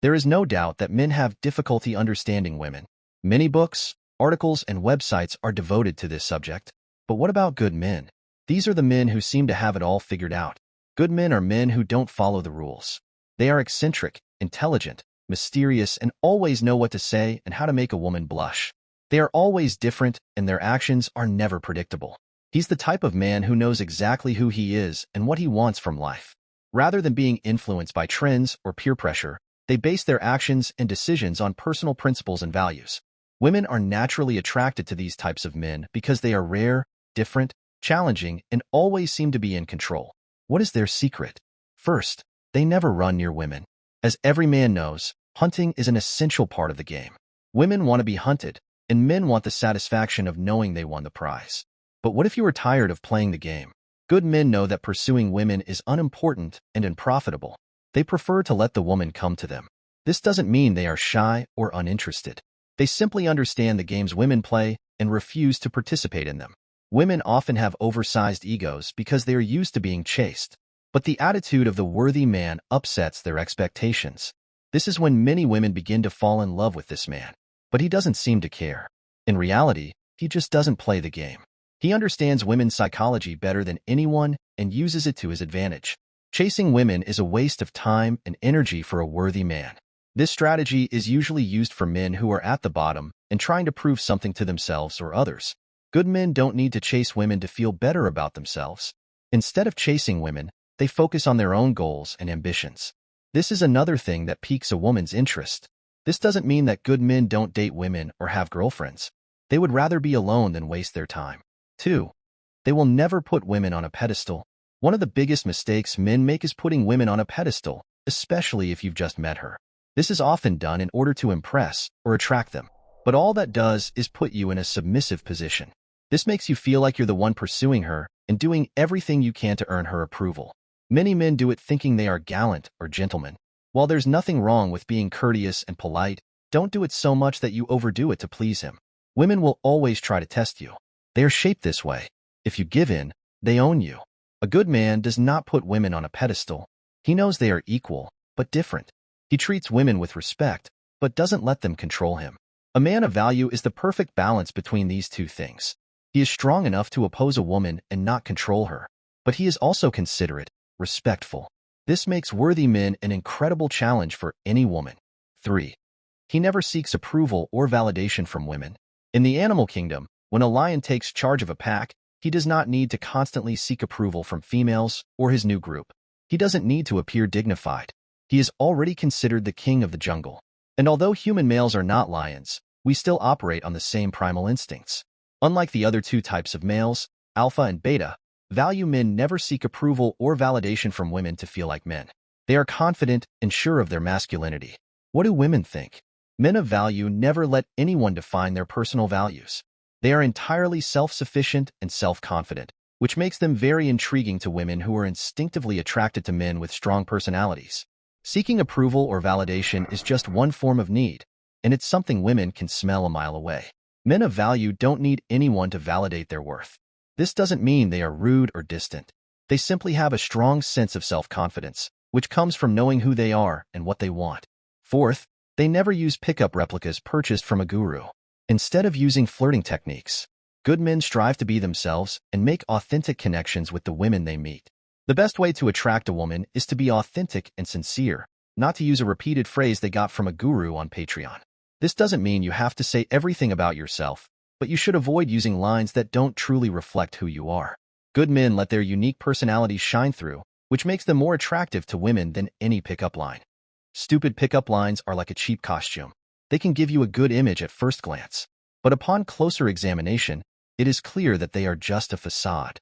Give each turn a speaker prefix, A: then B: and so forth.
A: There is no doubt that men have difficulty understanding women. Many books, articles, and websites are devoted to this subject. But what about good men? These are the men who seem to have it all figured out. Good men are men who don't follow the rules. They are eccentric, intelligent, mysterious, and always know what to say and how to make a woman blush. They are always different, and their actions are never predictable. He's the type of man who knows exactly who he is and what he wants from life. Rather than being influenced by trends or peer pressure, they base their actions and decisions on personal principles and values. Women are naturally attracted to these types of men because they are rare, different, challenging, and always seem to be in control. What is their secret? First, they never run near women. As every man knows, hunting is an essential part of the game. Women want to be hunted, and men want the satisfaction of knowing they won the prize. But what if you are tired of playing the game? Good men know that pursuing women is unimportant and unprofitable. They prefer to let the woman come to them. This doesn't mean they are shy or uninterested. They simply understand the games women play and refuse to participate in them. Women often have oversized egos because they are used to being chased. But the attitude of the worthy man upsets their expectations. This is when many women begin to fall in love with this man. But he doesn't seem to care. In reality, he just doesn't play the game. He understands women's psychology better than anyone and uses it to his advantage. Chasing women is a waste of time and energy for a worthy man. This strategy is usually used for men who are at the bottom and trying to prove something to themselves or others. Good men don't need to chase women to feel better about themselves. Instead of chasing women, they focus on their own goals and ambitions. This is another thing that piques a woman's interest. This doesn't mean that good men don't date women or have girlfriends. They would rather be alone than waste their time. 2. They will never put women on a pedestal. One of the biggest mistakes men make is putting women on a pedestal, especially if you've just met her. This is often done in order to impress or attract them. But all that does is put you in a submissive position. This makes you feel like you're the one pursuing her and doing everything you can to earn her approval. Many men do it thinking they are gallant or gentlemen. While there's nothing wrong with being courteous and polite, don't do it so much that you overdo it to please him. Women will always try to test you. They are shaped this way. If you give in, they own you. A good man does not put women on a pedestal. He knows they are equal, but different. He treats women with respect, but doesn't let them control him. A man of value is the perfect balance between these two things. He is strong enough to oppose a woman and not control her, but he is also considerate, respectful. This makes worthy men an incredible challenge for any woman. 3. He never seeks approval or validation from women. In the animal kingdom, when a lion takes charge of a pack, he does not need to constantly seek approval from females or his new group. He doesn't need to appear dignified. He is already considered the king of the jungle. And although human males are not lions, we still operate on the same primal instincts. Unlike the other two types of males, alpha and beta, value men never seek approval or validation from women to feel like men. They are confident and sure of their masculinity. What do women think? Men of value never let anyone define their personal values. They are entirely self-sufficient and self-confident, which makes them very intriguing to women who are instinctively attracted to men with strong personalities. Seeking approval or validation is just one form of need, and it's something women can smell a mile away. Men of value don't need anyone to validate their worth. This doesn't mean they are rude or distant. They simply have a strong sense of self-confidence, which comes from knowing who they are and what they want. 4th, they never use pickup replicas purchased from a guru. Instead of using flirting techniques, good men strive to be themselves and make authentic connections with the women they meet. The best way to attract a woman is to be authentic and sincere, not to use a repeated phrase they got from a guru on Patreon. This doesn't mean you have to say everything about yourself, but you should avoid using lines that don't truly reflect who you are. Good men let their unique personalities shine through, which makes them more attractive to women than any pickup line. Stupid pickup lines are like a cheap costume. They can give you a good image at first glance, but upon closer examination, it is clear that they are just a facade.